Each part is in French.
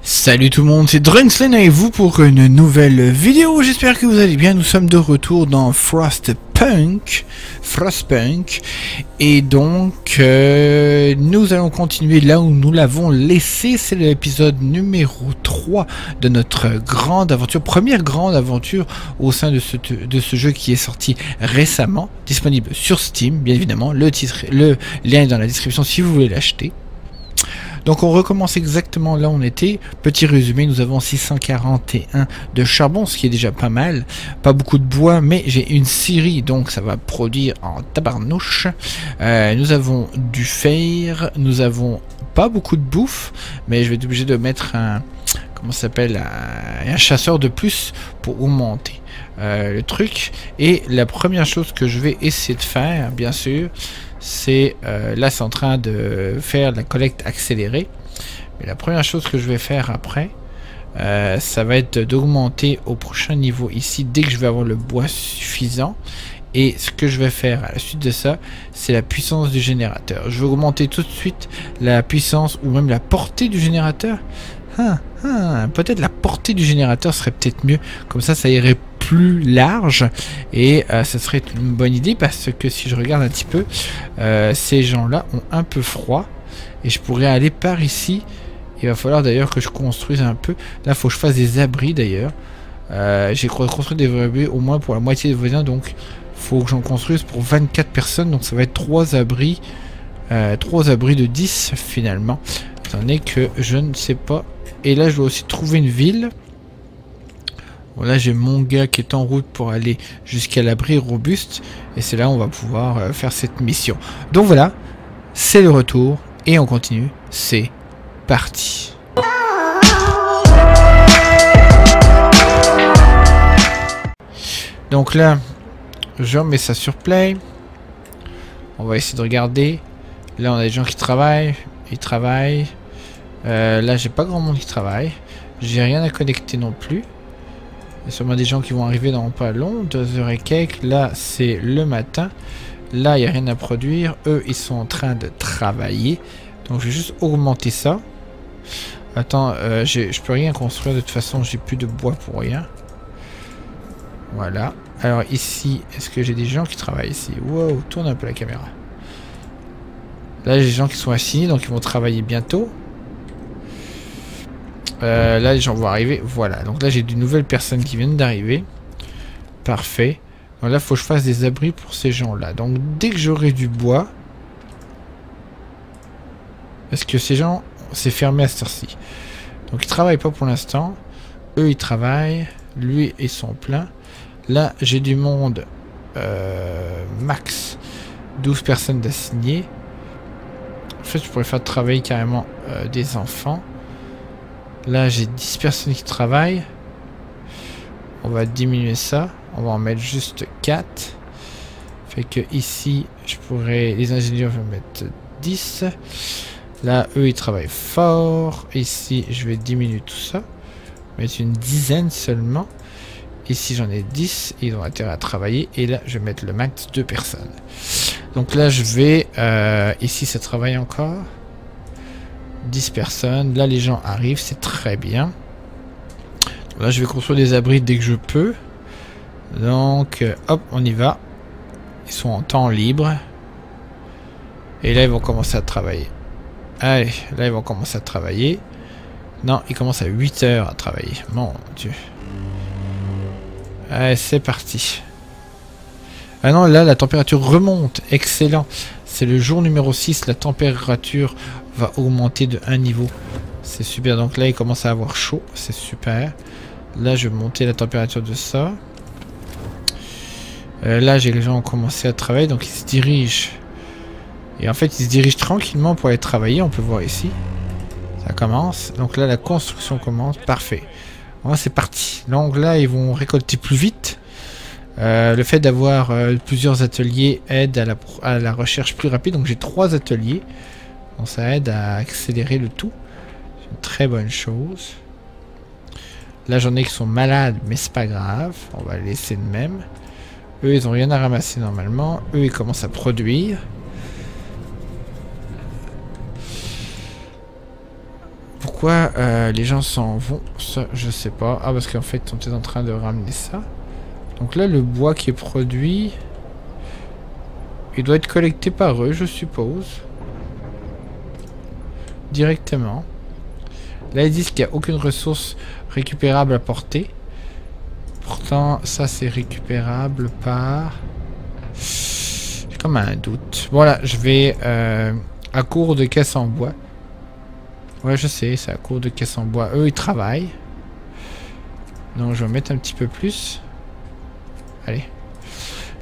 Salut tout le monde, c'est Drunkslen avec vous pour une nouvelle vidéo, j'espère que vous allez bien. Nous sommes de retour dans Frostpunk, et donc nous allons continuer là où nous l'avons laissé. C'est l'épisode numéro 3 de notre grande aventure, première grande aventure au sein de ce jeu qui est sorti récemment, disponible sur Steam, bien évidemment. Le lien est dans la description si vous voulez l'acheter. Donc on recommence exactement là où on était. Petit résumé, nous avons 641 de charbon, ce qui est déjà pas mal. Pas beaucoup de bois, mais j'ai une scierie, donc ça va produire en tabarnouche. Nous avons du fer, nous avons pas beaucoup de bouffe, mais je vais être obligé de mettre un... comment ça s'appelle, un chasseur de plus pour augmenter le truc. Et la première chose que je vais essayer de faire, bien sûr, c'est là c'est en train de faire la collecte accélérée, mais la première chose que je vais faire après ça va être d'augmenter au prochain niveau ici dès que je vais avoir le bois suffisant. Et ce que je vais faire à la suite de ça, c'est la puissance du générateur. Je vais augmenter tout de suite la puissance ou même la portée du générateur. Peut-être la portée du générateur serait peut-être mieux, comme ça irait plus large et ça serait une bonne idée, parce que si je regarde un petit peu, ces gens là ont un peu froid et je pourrais aller par ici. Il va falloir d'ailleurs que je construise un peu. Là il faut que je fasse des abris d'ailleurs. J'ai construit des abris au moins pour la moitié des voisins, donc faut que j'en construise pour 24 personnes, donc ça va être 3 abris de 10 finalement, étant donné que je ne sais pas. Et là je dois aussi trouver une ville. Bon, là j'ai mon gars qui est en route pour aller jusqu'à l'abri robuste, et c'est là où on va pouvoir faire cette mission. Donc voilà, c'est le retour et on continue, c'est parti. Donc là je remets ça sur play. On va essayer de regarder. Là on a des gens qui travaillent, ils travaillent. Là j'ai pas grand monde qui travaille, j'ai rien à connecter non plus. Il y a sûrement des gens qui vont arriver dans pas long, 2h et quelques. Là c'est le matin, là il n'y a rien à produire, eux ils sont en train de travailler. Donc je vais juste augmenter ça. Attends, je peux rien construire de toute façon, j'ai plus de bois pour rien. Voilà. Alors ici, est-ce que j'ai des gens qui travaillent ici? Wow, tourne un peu la caméra. Là j'ai des gens qui sont assignés, donc ils vont travailler bientôt. Là les gens vont arriver, voilà. Donc là j'ai de nouvelles personnes qui viennent d'arriver. Parfait. Donc là il faut que je fasse des abris pour ces gens là. Donc dès que j'aurai du bois... Est-ce que ces gens... C'est fermé à cette heure-ci. Donc ils travaillent pas pour l'instant. Eux ils travaillent. Lui ils sont pleins. Là j'ai du monde. Max 12 personnes d'assignées. En fait je pourrais faire travailler carrément des enfants. Là j'ai 10 personnes qui travaillent. On va diminuer ça. On va en mettre juste 4. Fait que ici je pourrais... Les ingénieurs je vais mettre 10. Là eux ils travaillent fort. Ici je vais diminuer tout ça. Mettre une dizaine seulement. Ici j'en ai 10. Ils ont intérêt à travailler. Et là je vais mettre le max 2 personnes. Donc là je vais... ici ça travaille encore. 10 personnes. Là les gens arrivent, c'est très bien. Là je vais construire des abris dès que je peux. Donc hop, on y va. Ils sont en temps libre. Et là ils vont commencer à travailler. Allez, là ils vont commencer à travailler. Non, ils commencent à 8 heures à travailler. Mon Dieu. Allez, c'est parti. Ah non, là la température remonte. Excellent. C'est le jour numéro 6. La température va augmenter de 1 niveau. C'est super. Donc là il commence à avoir chaud. C'est super. Là je vais monter la température de ça. Là j'ai les gens ont commencé à travailler. Donc ils se dirigent. Et en fait ils se dirigent tranquillement pour aller travailler. On peut voir ici. Ça commence. Donc là la construction commence. Parfait. Bon, c'est parti. Donc là ils vont récolter plus vite. Le fait d'avoir plusieurs ateliers aide à la recherche plus rapide. Donc j'ai 3 ateliers. Donc ça aide à accélérer le tout. C'est une très bonne chose. Là j'en ai qui sont malades, mais c'est pas grave. On va les laisser de même. Eux ils ont rien à ramasser normalement. Eux ils commencent à produire. pourquoi les gens s'en vont. Ça, je sais pas. Ah, parce qu'en fait, ils sont peut-être en train de ramener ça. Donc là, le bois qui est produit, il doit être collecté par eux, je suppose. Directement. Là, ils disent qu'il n'y a aucune ressource récupérable à porter. Pourtant, ça, c'est récupérable par... J'ai comme un doute. Voilà, je vais à court de caisse en bois. Ouais, je sais, c'est à court de caisse en bois. Eux, ils travaillent. Donc, je vais mettre un petit peu plus. Allez.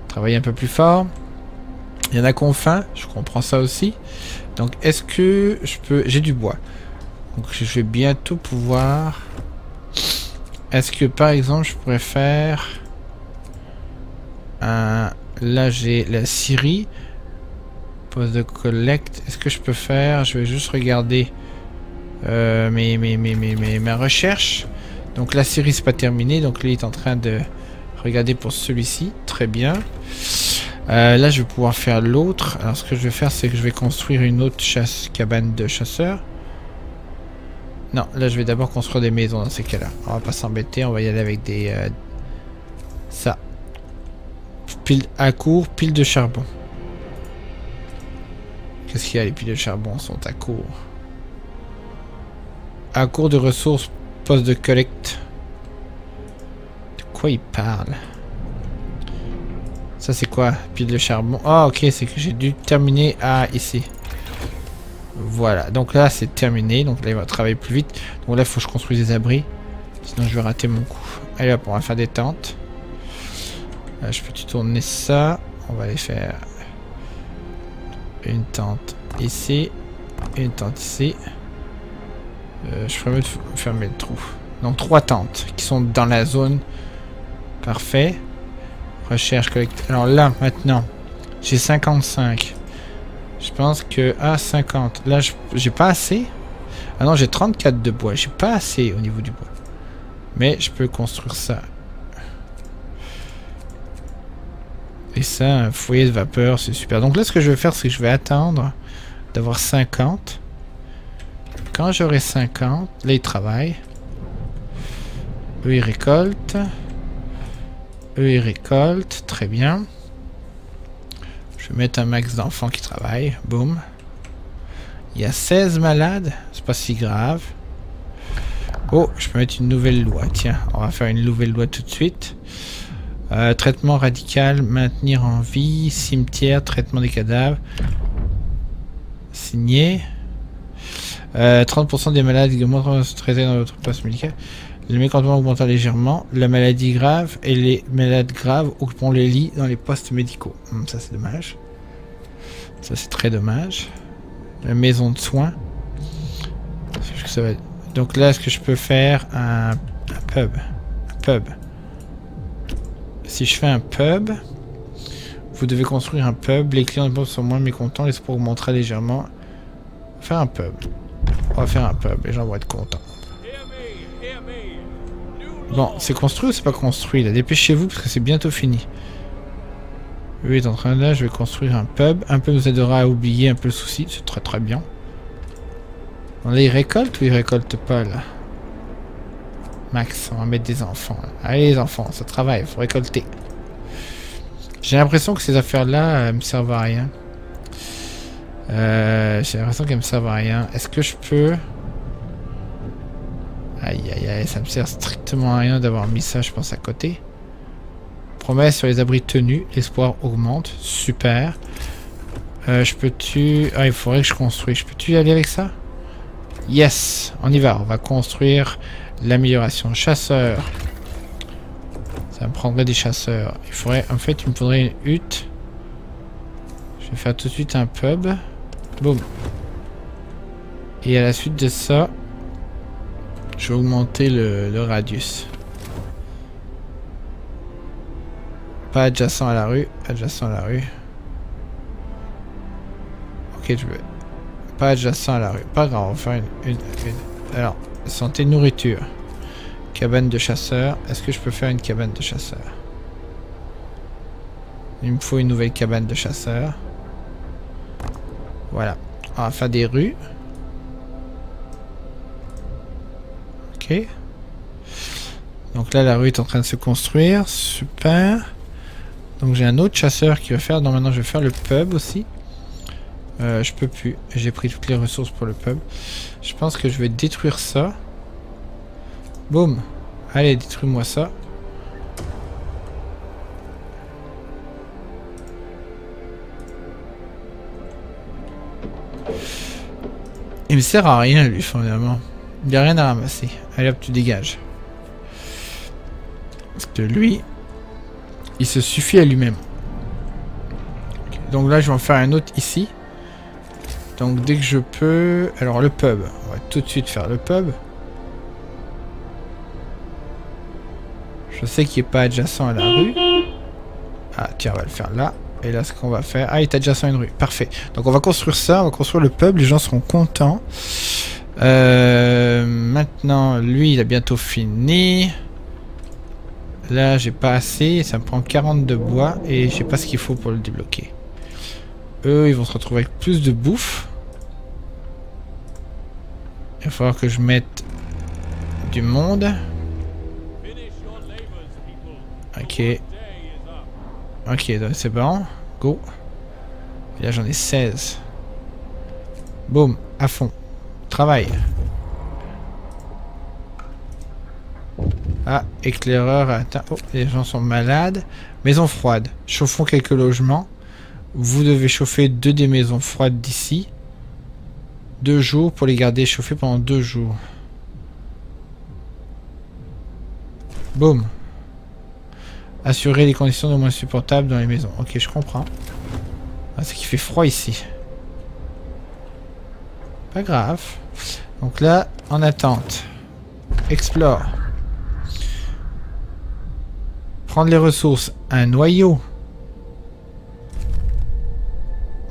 Travailler un peu plus fort. Il y en a qui ont faim. Je comprends ça aussi. Donc, est-ce que je peux... J'ai du bois. Donc, je vais bientôt pouvoir... Est-ce que, par exemple, je pourrais faire... Là, j'ai la scierie. Poste de collecte. Est-ce que je peux faire... Je vais juste regarder ma recherche. Donc, la scierie, c'est pas terminé. Donc, là, il est en train de regarder pour celui-ci. Très bien. Là, je vais pouvoir faire l'autre. Alors, ce que je vais faire, c'est que je vais construire une autre cabane de chasseurs. Non, là, je vais d'abord construire des maisons dans ces cas-là. On va pas s'embêter, on va y aller avec des... ça. Pile à court, pile de charbon. Qu'est-ce qu'il y a? Les piles de charbon sont à court. À court de ressources, poste de collecte. De quoi il parle? Ça, c'est quoi? Pile de charbon. Ah, ok, c'est que j'ai dû terminer à ici. Voilà, donc là, c'est terminé. Donc là, il va travailler plus vite. Donc là, il faut que je construise des abris. Sinon, je vais rater mon coup. Allez hop, on va faire des tentes. Je peux tourner ça. On va aller faire une tente ici. Une tente ici. Je ferais mieux de fermer le trou. Donc 3 tentes qui sont dans la zone. Parfait. Recherche, collecte. Alors là, maintenant, j'ai 55. Je pense que... Ah, 50. Là, j'ai pas assez. Ah non, j'ai 34 de bois. J'ai pas assez au niveau du bois. Mais je peux construire ça. Et ça, un foyer de vapeur, c'est super. Donc là, ce que je vais faire, c'est que je vais attendre d'avoir 50. Quand j'aurai 50, là, ils travaillent. Eux, ils récoltent. Eux, ils récoltent. Très bien. Je vais mettre un max d'enfants qui travaillent. Boum. Il y a 16 malades. C'est pas si grave. Oh, je peux mettre une nouvelle loi. Tiens, on va faire une nouvelle loi tout de suite. Traitement radical, maintenir en vie, cimetière, traitement des cadavres. Signé. 30% des malades également traités dans votre poste médical. Les médicaments augmentant légèrement. La maladie grave et les malades graves occupons les lits dans les postes médicaux. Ça, c'est dommage. Ça, c'est très dommage. La maison de soins. Ça va... Donc là, est-ce que je peux faire un pub? Un pub. Si je fais un pub, vous devez construire un pub. Les clients de pub sont moins mécontents. L'espoir augmentera légèrement. Faire un pub. On va faire un pub. Les gens vont être contents. Bon, c'est construit ou c'est pas construit là? Dépêchez-vous parce que c'est bientôt fini. Lui est en train de là. Je vais construire un pub. Un pub nous aidera à oublier un peu le souci. C'est très très bien. Là, ils récoltent ou ils récoltent pas là? Max, on va mettre des enfants. Là. Allez les enfants, ça travaille, il faut récolter. J'ai l'impression que ces affaires-là me servent à rien. J'ai l'impression qu'elles me servent à rien. Est-ce que je peux... Aïe aïe aïe, ça me sert strictement à rien d'avoir mis ça, je pense, à côté. Promesse sur les abris tenus, l'espoir augmente, super. Je peux-tu... Ah, il faudrait que je construise. Je peux-tu y aller avec ça? Yes, on y va, on va construire... L'amélioration. Chasseur. Ça me prendrait des chasseurs. Il faudrait... En fait, il me faudrait une hutte. Je vais faire tout de suite un pub. Boum. Et à la suite de ça, je vais augmenter le radius. Pas adjacent à la rue. Adjacent à la rue. Ok, je veux... Pas adjacent à la rue. Pas grave, on va faire une... Alors... Santé, nourriture. Cabane de chasseur. Est-ce que je peux faire une cabane de chasseur? Il me faut une nouvelle cabane de chasseur. Voilà. On va faire des rues. Ok. Donc là, la rue est en train de se construire. Super. Donc j'ai un autre chasseur qui va faire. Donc maintenant, je vais faire le pub aussi. Je peux plus. J'ai pris toutes les ressources pour le pub. Je pense que je vais détruire ça. Boum. Allez, détruis-moi ça. Il me sert à rien, lui, finalement. Il n'y a rien à ramasser. Allez hop, tu dégages. Parce que lui, il se suffit à lui-même. Okay. Donc là, je vais en faire un autre ici. Donc dès que je peux... Alors le pub. On va tout de suite faire le pub. Je sais qu'il n'est pas adjacent à la rue. Ah, tiens, on va le faire là. Et là, ce qu'on va faire... Ah, il est adjacent à une rue. Parfait. Donc on va construire ça. On va construire le pub. Les gens seront contents. Maintenant, lui, il a bientôt fini. Là, j'ai pas assez. Ça me prend 40 de bois. Et je sais pas ce qu'il faut pour le débloquer. Eux, ils vont se retrouver avec plus de bouffe. Il va falloir que je mette du monde. Ok. Ok, donc c'est bon. Go. Et là, j'en ai 16. Boum, à fond. Travail. Ah, éclaireur. Attends. Oh, les gens sont malades. Maison froide. Chauffons quelques logements. Vous devez chauffer 2 des maisons froides d'ici. 2 jours pour les garder chauffées pendant 2 jours. Boum. Assurer les conditions de moins supportables dans les maisons. Ok, je comprends. Ah, c'est qu'il fait froid ici. Pas grave. Donc là, en attente. Explore. Prendre les ressources. Un noyau.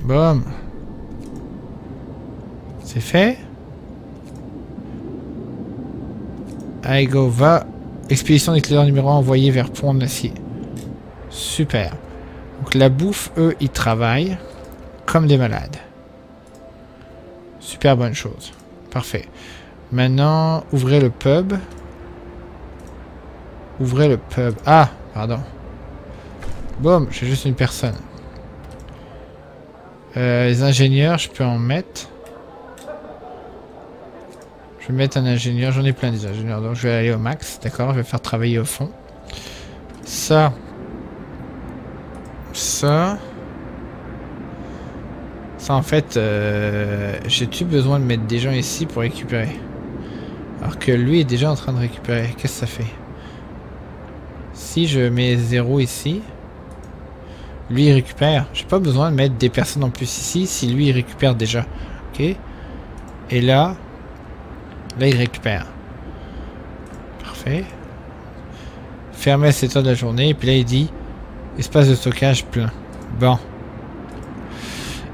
Boum. C'est fait. Allez, go, va. Expédition d'éclaireur numéro 1 envoyée vers Pont de l'Acier. Super. Donc la bouffe, eux, ils travaillent comme des malades. Super bonne chose. Parfait. Maintenant, ouvrez le pub. Ouvrez le pub. Ah, pardon. Boum, j'ai juste une personne. Les ingénieurs, je peux en mettre. Je vais mettre un ingénieur. J'en ai plein des ingénieurs. Donc je vais aller au max. D'accord, je vais faire travailler au fond. Ça. Ça. Ça en fait, j'ai-tu besoin de mettre des gens ici pour récupérer? Alors que lui est déjà en train de récupérer. Qu'est-ce que ça fait? Si je mets 0 ici, lui il récupère. J'ai pas besoin de mettre des personnes en plus ici si lui il récupère déjà. Ok. Et là il récupère. Parfait. Fermer à 7 heures de la journée. Et puis là il dit espace de stockage plein. Bon.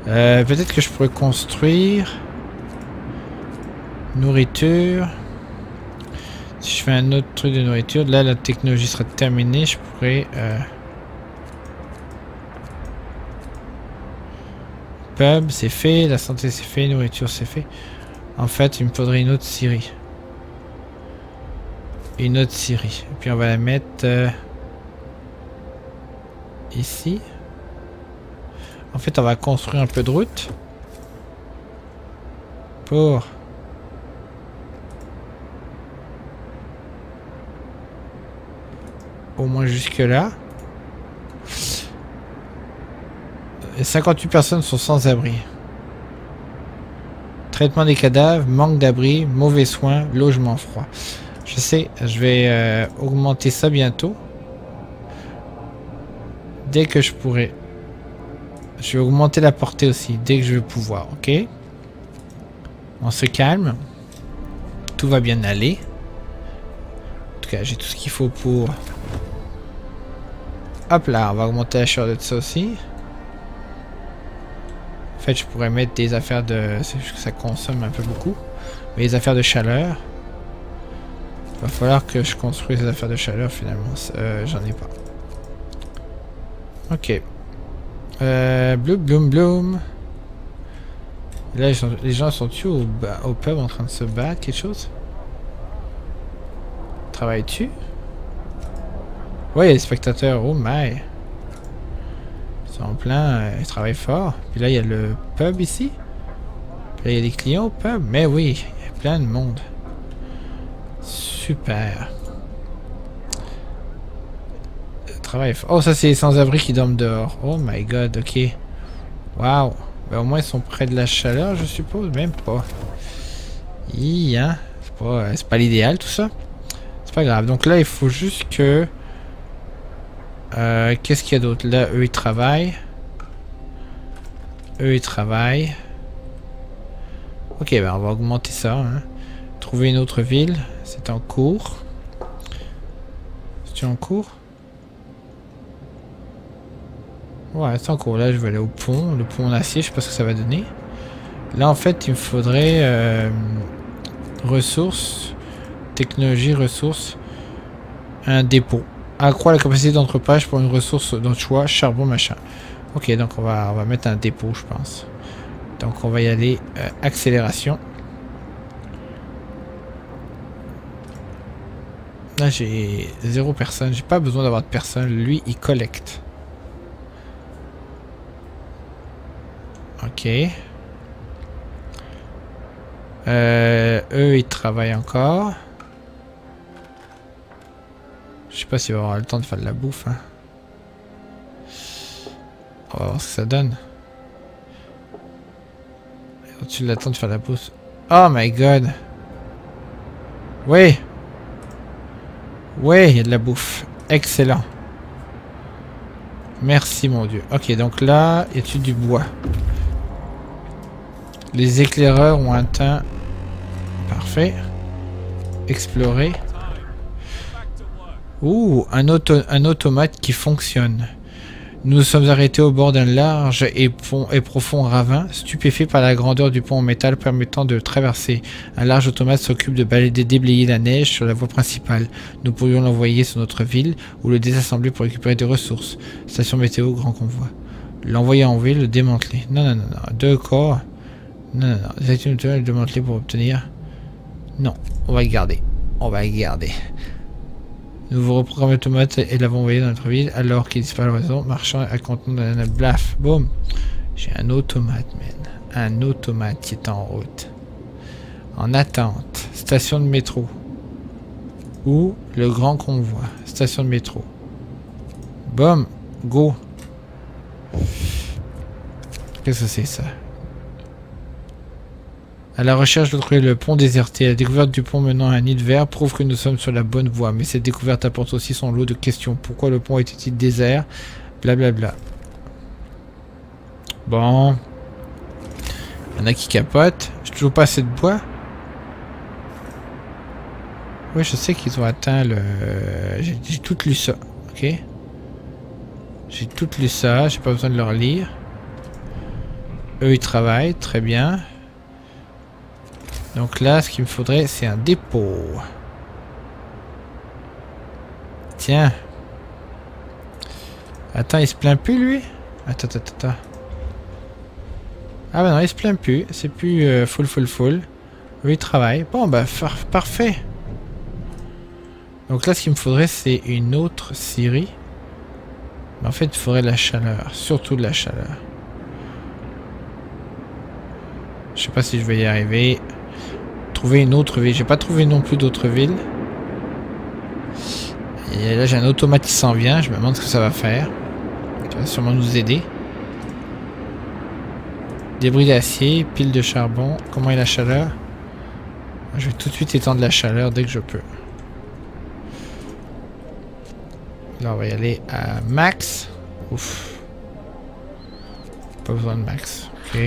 Peut-être que je pourrais construire nourriture. Si je fais un autre truc de nourriture, là la technologie sera terminée. Je pourrais pub c'est fait, la santé c'est fait, nourriture c'est fait. En fait il me faudrait une autre scierie. Une autre scierie. Et puis on va la mettre ici. En fait on va construire un peu de route pour au moins jusque là. Et 58 personnes sont sans abri. Traitement des cadavres, manque d'abri, mauvais soins, logement froid. Je sais, je vais augmenter ça bientôt. Dès que je pourrai. Je vais augmenter la portée aussi, dès que je vais pouvoir, ok? On se calme. Tout va bien aller. En tout cas, j'ai tout ce qu'il faut pour... Hop là, on va augmenter la chaleur de ça aussi. En fait, je pourrais mettre des affaires de... C'est juste que ça consomme un peu beaucoup. Mais les affaires de chaleur... Il va falloir que je construise des affaires de chaleur finalement. J'en ai pas. Ok. Bloom, bloom, bloom. Là, les gens sont-ils au pub en train de se battre, quelque chose? Travailles-tu? Ouais, les spectateurs, oh my. Ils sont en plein, ils travaillent fort. Puis là, il y a le pub ici. Puis là, il y a des clients au pub. Mais oui, il y a plein de monde. Super. Travail fort. Oh, ça, c'est les sans-abri qui dorment dehors. Oh my god, ok. Waouh. Ben, au moins, ils sont près de la chaleur, je suppose. Même pas. Hein. C'est pas l'idéal, tout ça. C'est pas grave. Donc là, il faut juste que... qu'est-ce qu'il y a d'autre? Là, eux, ils travaillent. Eux, ils travaillent. Ok, ben on va augmenter ça. Hein. Trouver une autre ville. C'est en cours. C'est en cours? Ouais, c'est en cours. Là, je vais aller au pont. Le pont en acier, je sais pas ce que ça va donner. Là, en fait, il me faudrait... ressources. Technologie, ressources. Un dépôt. Accroît la capacité d'entrepage pour une ressource d'autre choix, charbon, machin. Ok, donc on va mettre un dépôt, je pense. Donc on va y aller, accélération. Là j'ai 0 personne, j'ai pas besoin d'avoir de personne, lui il collecte. Ok. Eux ils travaillent encore. Je sais pas s'il va avoir le temps de faire de la bouffe. Hein. On va voir ce que ça donne. Au-dessus de l'attente de faire la bouffe. Oh my god. Oui. Oui, il y a de la bouffe. Excellent. Merci mon dieu. Ok, donc là, y a-t-il du bois? Les éclaireurs ont un teint. Parfait. Explorer. Ouh, un automate qui fonctionne. Nous nous sommes arrêtés au bord d'un large et profond ravin, stupéfaits par la grandeur du pont en métal permettant de traverser. Un large automate s'occupe de déblayer la neige sur la voie principale. Nous pourrions l'envoyer sur notre ville ou le désassembler pour récupérer des ressources. Station météo, grand convoi. L'envoyer en ville, le démanteler. Non, non, non, non. 2 corps. Non, non, non. Les activités le démanteler pour obtenir. Non, on va le garder. On va le garder. Nous vous reprogrammons l'automate et l'avons envoyé dans notre ville alors qu'il disparaît à l'horizon, marchant à contenant de la blaf. Boum. J'ai un automate, man. Un automate qui est en route. En attente. Station de métro. Ou le grand convoi. Station de métro. Boum. Go. Qu'est-ce que c'est ça? À la recherche de trouver le pont déserté, la découverte du pont menant à un nid vert prouve que nous sommes sur la bonne voie. Mais cette découverte apporte aussi son lot de questions. Pourquoi le pont était-il désert? Blablabla. Bon. Il y en a qui capotent. J'ai toujours pas assez de bois. Oui, je sais qu'ils ont atteint le... J'ai tout lu ça. Ok. J'ai tout lu ça. J'ai pas besoin de leur lire. Eux, ils travaillent. Très bien. Donc là, ce qu'il me faudrait, c'est un dépôt. Tiens. Attends, il se plaint plus, lui? Attends. Ah bah non, il se plaint plus. C'est plus full. Lui, il travaille. Bon, bah, parfait. Donc là, ce qu'il me faudrait, c'est une autre scierie. Mais en fait, il faudrait de la chaleur. Surtout de la chaleur. Je sais pas si je vais y arriver. Trouver une autre ville. J'ai pas trouvé non plus d'autres villes. Et là j'ai un automate qui s'en vient. Je me demande ce que ça va faire. Ça va sûrement nous aider. Débris d'acier, pile de charbon. Comment est la chaleur? Je vais tout de suite étendre la chaleur dès que je peux. Là on va y aller à max. Ouf. Pas besoin de max. Ok.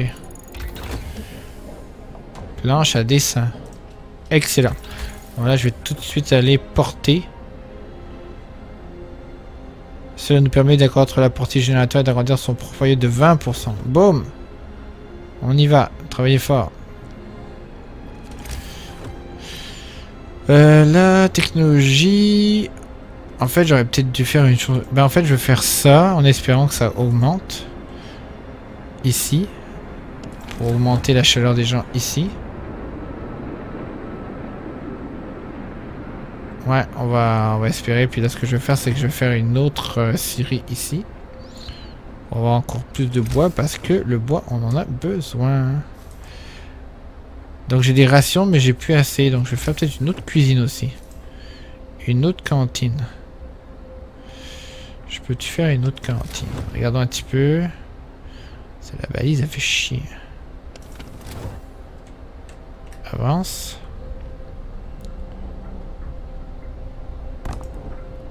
Planche à dessin. Excellent. Voilà, je vais tout de suite aller porter. Cela nous permet d'accroître la portée générateur et d'agrandir son foyer de 20%. Boum. On y va. Travaillez fort. La technologie... En fait, j'aurais peut-être dû faire une chose... Ben, en fait, je vais faire ça en espérant que ça augmente. Ici. Pour augmenter la chaleur des gens ici. Ouais, on va espérer. Puis là, ce que je vais faire, c'est que je vais faire une autre scierie ici. On va avoir encore plus de bois parce que le bois, on en a besoin. Donc j'ai des rations, mais j'ai plus assez. Donc je vais faire peut-être une autre cuisine aussi. Une autre cantine. Je peux-tu faire une autre cantine? Regardons un petit peu. C'est la balise, elle fait chier. Avance.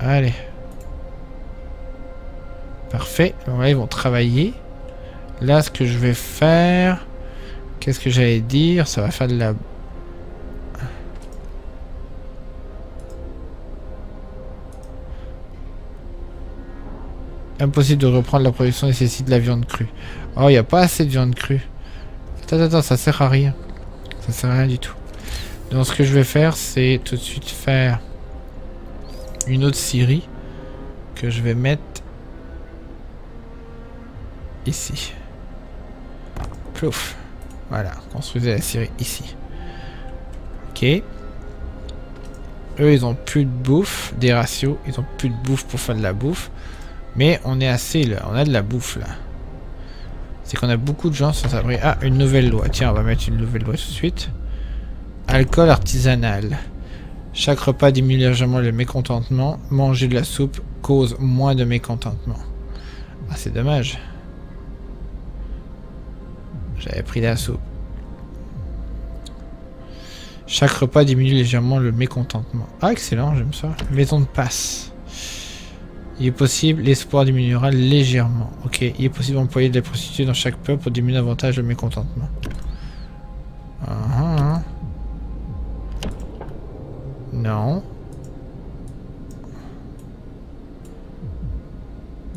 Allez. Parfait. Donc là, ils vont travailler. Là, ce que je vais faire... Qu'est-ce que j'allais dire? Ça va faire de la... Impossible de reprendre la production, nécessite de la viande crue. Oh, il n'y a pas assez de viande crue. Attends, ça sert à rien. Ça sert à rien du tout. Donc ce que je vais faire, c'est tout de suite faire une autre scierie que je vais mettre ici. Plouf. Voilà, construisez la scierie ici. Ok. Eux, ils ont plus de bouffe, des ratios. Ils ont plus de bouffe pour faire de la bouffe. Mais on est assez là, on a de la bouffe là. C'est qu'on a beaucoup de gens sans abri. Ah, une nouvelle loi. Tiens, on va mettre une nouvelle loi tout de suite. Alcool artisanal. Chaque repas diminue légèrement le mécontentement. Manger de la soupe cause moins de mécontentement. Ah, c'est dommage. J'avais pris de la soupe. Chaque repas diminue légèrement le mécontentement. Ah, excellent, j'aime ça. Maison de passe. Il est possible, l'espoir diminuera légèrement. Ok, il est possible d'employer des prostituées dans chaque peuple pour diminuer davantage le mécontentement. Non.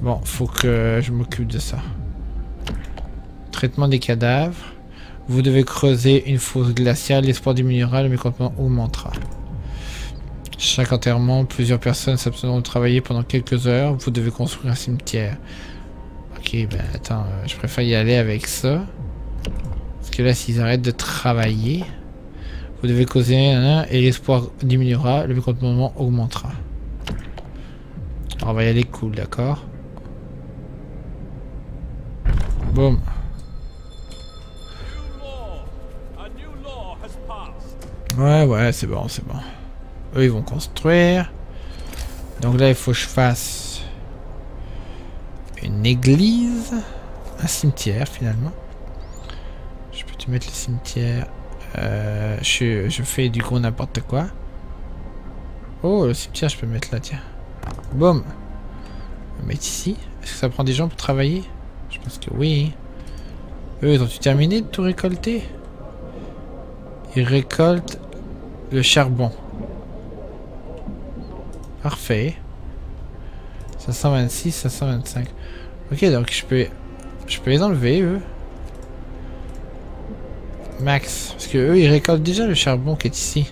Bon, faut que je m'occupe de ça. Traitement des cadavres. Vous devez creuser une fosse glaciale, l'espoir diminuera, le mécontentement augmentera. Chaque enterrement, plusieurs personnes s'abstiendront de travailler pendant quelques heures. Vous devez construire un cimetière. Ok, ben attends, je préfère y aller avec ça. Parce que là, s'ils arrêtent de travailler, vous devez causer un et l'espoir diminuera, le mécontentement augmentera. Alors, on va y aller cool, d'accord? Boum. Ouais, c'est bon, c'est bon. Eux, ils vont construire. Donc là, il faut que je fasse une église. Un cimetière, finalement. Je peux te mettre le cimetière. Je fais du gros n'importe quoi. Oh, le cimetière, je peux le mettre là, tiens. Boum. On va mettre ici. Est-ce que ça prend des gens pour travailler? Je pense que oui. Eux, ils ont-tu terminé de tout récolter? Ils récoltent le charbon. Parfait. 526, 525. Ok, donc je peux les enlever, eux. Max. Parce que eux, ils récoltent déjà le charbon qui est ici.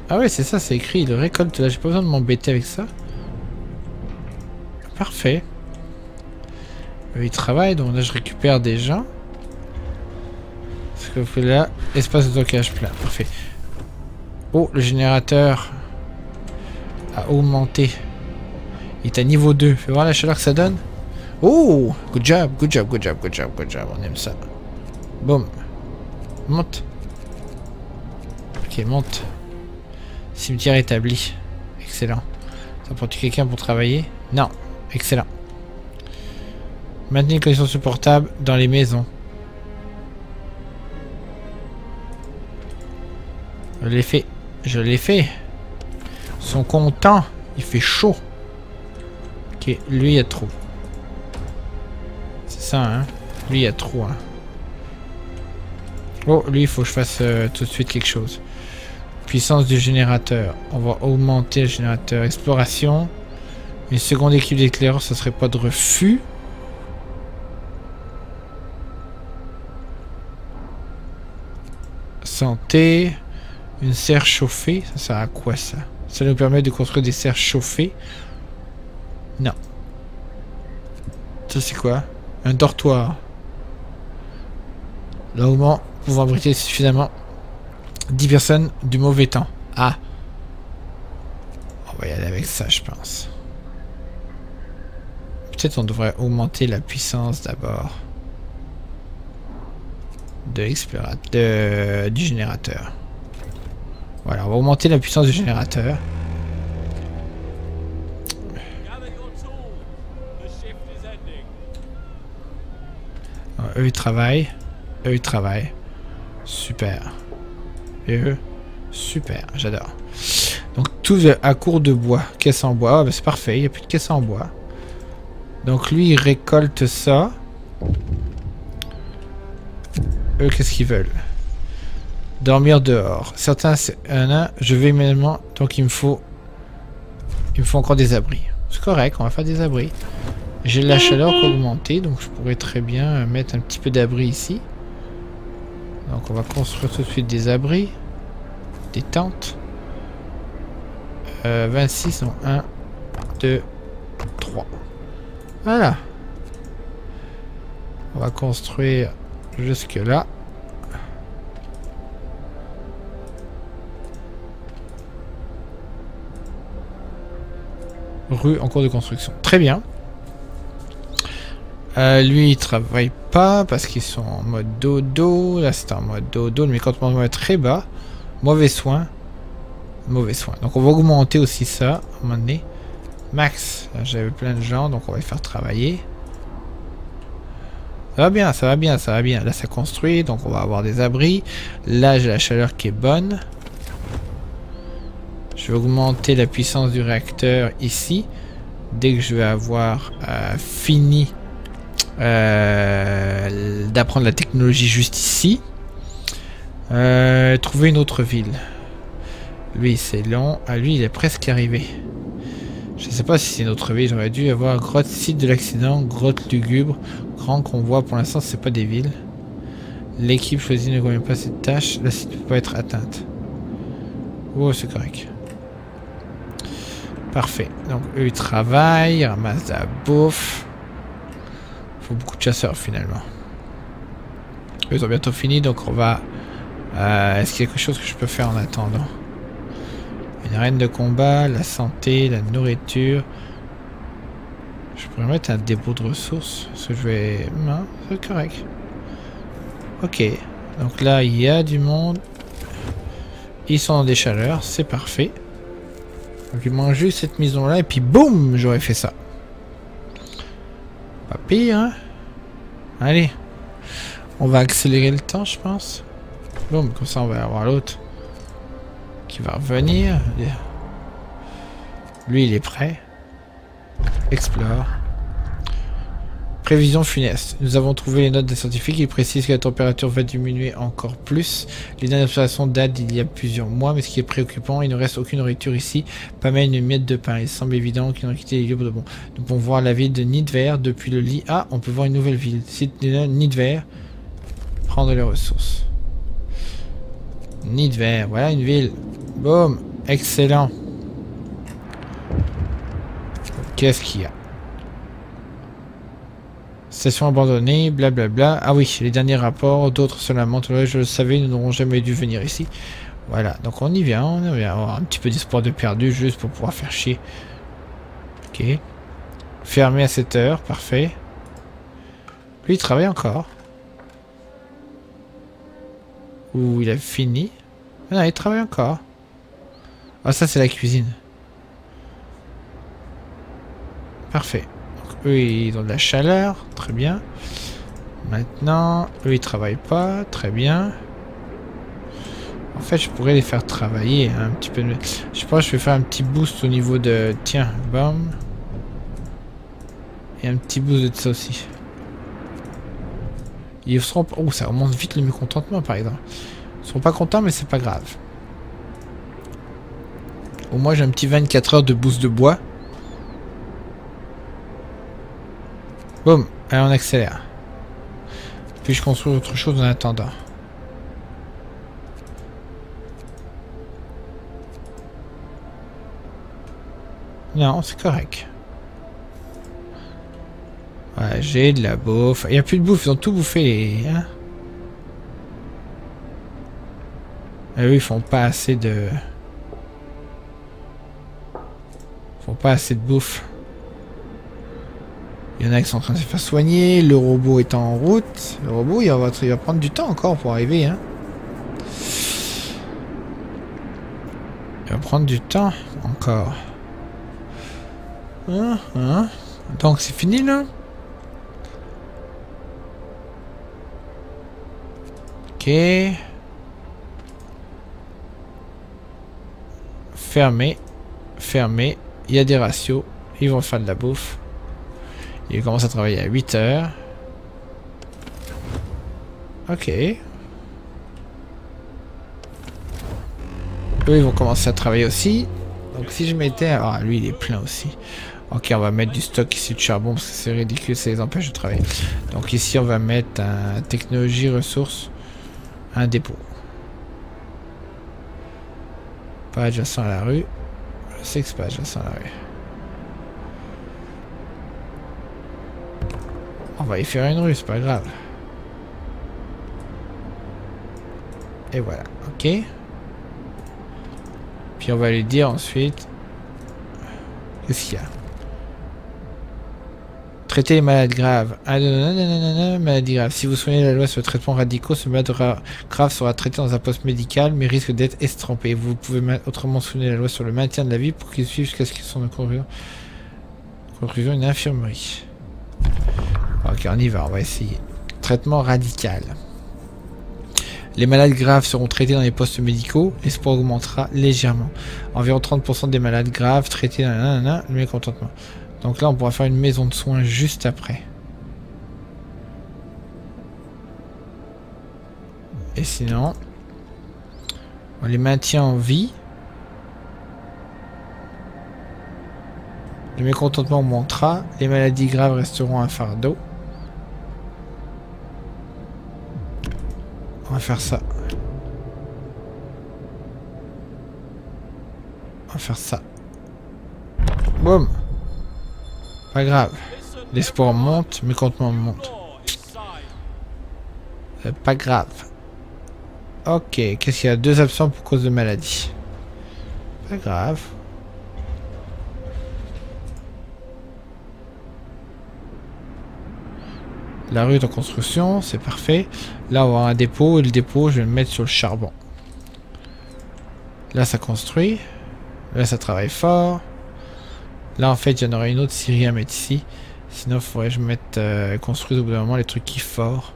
Ah ouais, c'est ça, c'est écrit. Ils récoltent là. J'ai pas besoin de m'embêter avec ça. Parfait. Eux, ils travaillent, donc là, je récupère des gens. Parce que vous faites là, espace de stockage plein. Parfait. Oh, le générateur a augmenté. Il est à niveau 2. Fais voir la chaleur que ça donne. Oh, good job, good job, good job, good job, good job. On aime ça. Boum. Monte. Ok, monte. Cimetière établi. Excellent. Ça prend-tu quelqu'un pour travailler? Non. Excellent. Maintenir une condition supportable dans les maisons. Je l'ai fait. Je l'ai fait. Ils sont contents. Il fait chaud. Ok, lui il y a trop. C'est ça, hein. Lui il y a trop, hein. Oh, lui il faut que je fasse tout de suite quelque chose. Puissance du générateur. On va augmenter le générateur. Exploration. Une seconde équipe d'éclaireurs, ça serait pas de refus. Santé. Une serre chauffée. Ça sert à quoi ça? Ça nous permet de construire des serres chauffées. Non. Ça c'est quoi? Un dortoir. Là au moins, pouvant abriter suffisamment 10 personnes du mauvais temps. Ah, avec ça, je pense. Peut-être on devrait augmenter la puissance d'abord de l'explorateur, du générateur. Voilà, on va augmenter la puissance du générateur. Eux ils travaillent. Eux ils travaillent. Super. Et eux, super, j'adore. Donc tout à court de bois. Caisse en bois, bah, c'est parfait, il n'y a plus de caisse en bois. Donc lui il récolte ça. Eux qu'est-ce qu'ils veulent? Dormir dehors. Certains, je vais immédiatement, donc il me faut encore des abris. C'est correct, on va faire des abris. J'ai la chaleur augmentée, donc je pourrais très bien mettre un petit peu d'abri ici. Donc on va construire tout de suite des abris, des tentes. 26, donc 1, 2, 3. Voilà. On va construire jusque là. Rue en cours de construction. Très bien. Lui il travaille pas parce qu'ils sont en mode dodo. Là c'est en mode dodo. Le mécontentement est très bas. Mauvais soin. Mauvais soin. Donc on va augmenter aussi ça à un moment donné. Max. J'avais plein de gens donc on va les faire travailler. Ça va bien, ça va bien, ça va bien. Là ça construit donc on va avoir des abris. Là j'ai la chaleur qui est bonne. Je vais augmenter la puissance du réacteur ici. Dès que je vais avoir fini d'apprendre la technologie juste ici. Trouver une autre ville. Lui c'est long. Ah lui il est presque arrivé. Je ne sais pas si c'est une autre ville. J'aurais dû avoir grotte site de l'accident, grotte lugubre, grand convoi. Pour l'instant c'est pas des villes. L'équipe choisie ne convient pas cette tâche. La site ne peut pas être atteinte. Oh c'est correct. Parfait. Donc eux ils travaillent, ils ramassent de la bouffe. Il faut beaucoup de chasseurs finalement. Eux ils ont bientôt fini donc on va... Est-ce qu'il y a quelque chose que je peux faire en attendant? Une arène de combat, la santé, la nourriture. Je pourrais mettre un dépôt de ressources. Parce que je vais... Non, c'est correct. Ok. Donc là il y a du monde. Ils sont dans des chaleurs, c'est parfait. Donc il manque juste cette maison là et puis boum, j'aurais fait ça. Pas pire, hein? Allez. On va accélérer le temps, je pense. Boum, comme ça on va avoir l'autre qui va revenir. Lui il est prêt. Explore. Prévision funeste. Nous avons trouvé les notes des scientifiques. Ils précisent que la température va diminuer encore plus. Les dernières observations datent d'il y a plusieurs mois, mais ce qui est préoccupant, il ne reste aucune nourriture ici, pas même une miette de pain. Il semble évident qu'ils ont quitté les lieux de bon. Nous pouvons voir la ville de Nidver depuis le lit. Ah, on peut voir une nouvelle ville. Site de Nidver. Prendre les ressources. Nidver, voilà une ville. Boum, excellent. Qu'est-ce qu'il y a? Station abandonnée, blablabla. Ah oui, les derniers rapports, d'autres seulement. Je le savais, nous n'aurons jamais dû venir ici. Voilà, donc on y vient, on vient avoir un petit peu d'espoir de perdu juste pour pouvoir faire chier. Ok. Fermé à 7 heures, parfait. Lui, il travaille encore. Ou il a fini. Ah non, il travaille encore. Ah, ça, c'est la cuisine. Parfait. Eux, ils ont de la chaleur. Très bien. Maintenant, eux, ils travaillent pas. Très bien. En fait, je pourrais les faire travailler hein, un petit peu. Je pense que je vais faire un petit boost au niveau de... Tiens, bam. Et un petit boost de ça aussi. Ils seront... Oh, ça remonte vite le mécontentement, par exemple. Ils seront pas contents, mais c'est pas grave. Au moins, j'ai un petit 24 heures de boost de bois. Boum, allez on accélère. Puis je construis autre chose en attendant. Non, c'est correct. Ouais, j'ai de la bouffe. Il n'y a plus de bouffe, ils ont tout bouffé. Hein et eux, ils font pas assez de... font pas assez de bouffe. Il y en a qui sont en train de se faire soigner. Le robot est en route. Le robot, il va prendre du temps encore pour arriver. Hein. Il va prendre du temps encore. Donc c'est fini là. Ok. Fermé. Fermé. Il y a des ratios. Ils vont faire de la bouffe. Ils commencent à travailler à 8 heures. Ok. Eux, ils vont commencer à travailler aussi. Donc si je mettais... Ah, lui, il est plein aussi. Ok, on va mettre du stock ici de charbon parce que c'est ridicule, ça les empêche de travailler. Donc ici, on va mettre un technologie ressources, un dépôt. Pas adjacent à la rue. Je sais que c'est pas adjacent à la rue. On va y faire une rue, c'est pas grave. Et voilà, ok. Puis on va lui dire ensuite... Qu'est-ce qu'il y a? Traiter les malades graves. Ah non, maladie grave. Si vous soignez la loi sur le traitement radicaux, ce malade grave sera traité dans un poste médical, mais risque d'être estompé. Vous pouvez autrement soigner la loi sur le maintien de la vie pour qu'il suive jusqu'à ce qu'ils soient en conclusion une infirmerie. Ok, on y va, on va essayer. Traitement radical. Les malades graves seront traités dans les postes médicaux. L'espoir augmentera légèrement. Environ 30% des malades graves traités dans le mécontentement. Donc là, on pourra faire une maison de soins juste après. Et sinon, on les maintient en vie. Le mécontentement augmentera. Les maladies graves resteront un fardeau. On va faire ça. On va faire ça. Boum. Pas grave. L'espoir monte, mécontentement monte. Pas grave. Ok, qu'est-ce qu'il y a? 2 absents pour cause de maladie. Pas grave. La rue est en construction, c'est parfait. Là, on va avoir un dépôt, et le dépôt, je vais le mettre sur le charbon. Là, ça construit. Là, ça travaille fort. Là, en fait, il y en aurait une autre scierie à mettre ici. Sinon, il faudrait que je mette construire au bout d'un moment les trucs qui forent.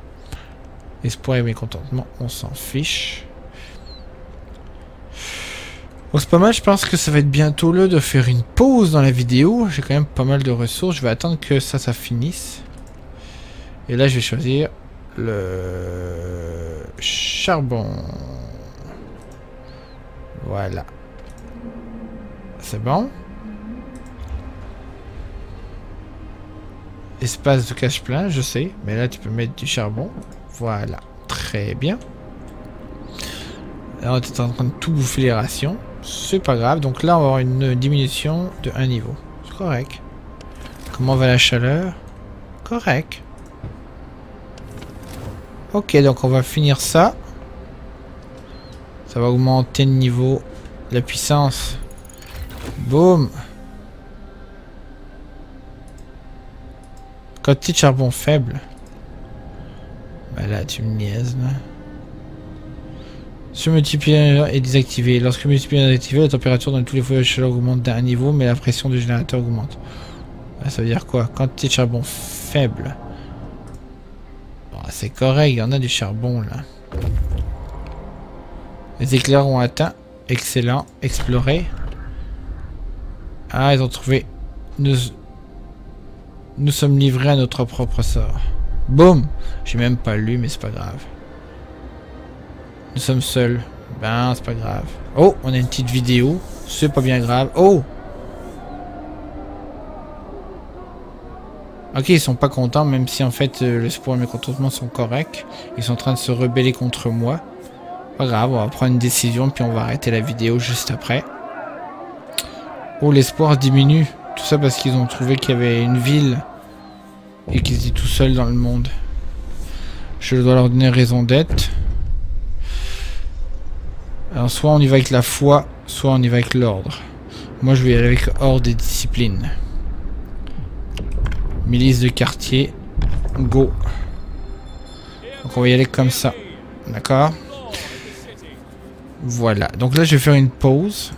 Espoir et mécontentement, on s'en fiche. Bon, c'est pas mal, je pense que ça va être bientôt l'heure de faire une pause dans la vidéo. J'ai quand même pas mal de ressources, je vais attendre que ça finisse. Et là, je vais choisir le charbon. Voilà. C'est bon. Espace de cache plein, je sais. Mais là, tu peux mettre du charbon. Voilà. Très bien. Là, on est en train de tout bouffer les rations. C'est pas grave. Donc là, on va avoir une diminution de 1 niveau. C'est correct. Comment va la chaleur? Correct. Ok, donc on va finir ça. Ça va augmenter le niveau de la puissance. Boum. Quantité de charbon faible. Bah là, tu me niaises, là. Ce multiplicateur est désactivé. Lorsque le multiplicateur est activé, la température dans tous les foyers de chaleur augmente d'un niveau, mais la pression du générateur augmente. Bah, ça veut dire quoi? Quantité de charbon faible. C'est correct, il y en a du charbon là. Les éclairs ont atteint. Excellent. Explorer. Ah, ils ont trouvé. Nous sommes livrés à notre propre sort. Boum. J'ai même pas lu, mais c'est pas grave. Nous sommes seuls. Ben, c'est pas grave. Oh, on a une petite vidéo. C'est pas bien grave. Oh. Ok, ils sont pas contents, même si en fait l'espoir et le mécontentement sont corrects. Ils sont en train de se rebeller contre moi. Pas grave, on va prendre une décision, puis on va arrêter la vidéo juste après. Oh, l'espoir diminue. Tout ça parce qu'ils ont trouvé qu'il y avait une ville et qu'ils étaient tout seuls dans le monde. Je dois leur donner raison d'être. Alors soit on y va avec la foi, soit on y va avec l'ordre. moi je vais y aller avec ordre et discipline. Milice de quartier. Go. Donc on va y aller comme ça. D'accord? Voilà. Donc là je vais faire une pause.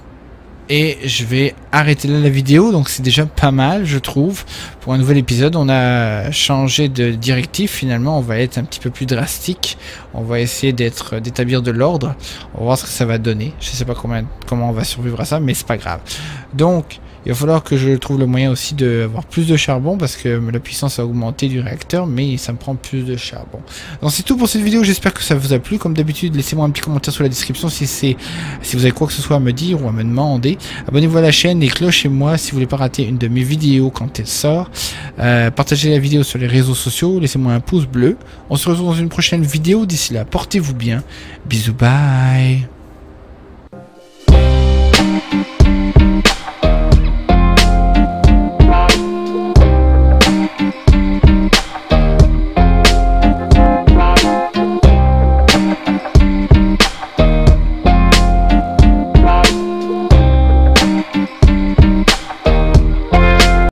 Et je vais arrêter là la vidéo, donc c'est déjà pas mal je trouve. Pour un nouvel épisode, on a changé de directive, finalement on va être un petit peu plus drastique. On va essayer d'établir de l'ordre. On va voir ce que ça va donner. Je sais pas comment on va survivre à ça, mais c'est pas grave. Donc il va falloir que je trouve le moyen aussi d'avoir plus de charbon, parce que la puissance a augmenté du réacteur, mais ça me prend plus de charbon. Donc c'est tout pour cette vidéo, j'espère que ça vous a plu. Comme d'habitude, laissez-moi un petit commentaire sous la description si vous avez quoi que ce soit à me dire ou à me demander. Abonnez-vous à la chaîne et clochez-moi si vous voulez pas rater une de mes vidéos quand elle sort. Partagez la vidéo sur les réseaux sociaux, laissez-moi un pouce bleu. On se retrouve dans une prochaine vidéo, d'ici là, portez-vous bien. Bisous, bye.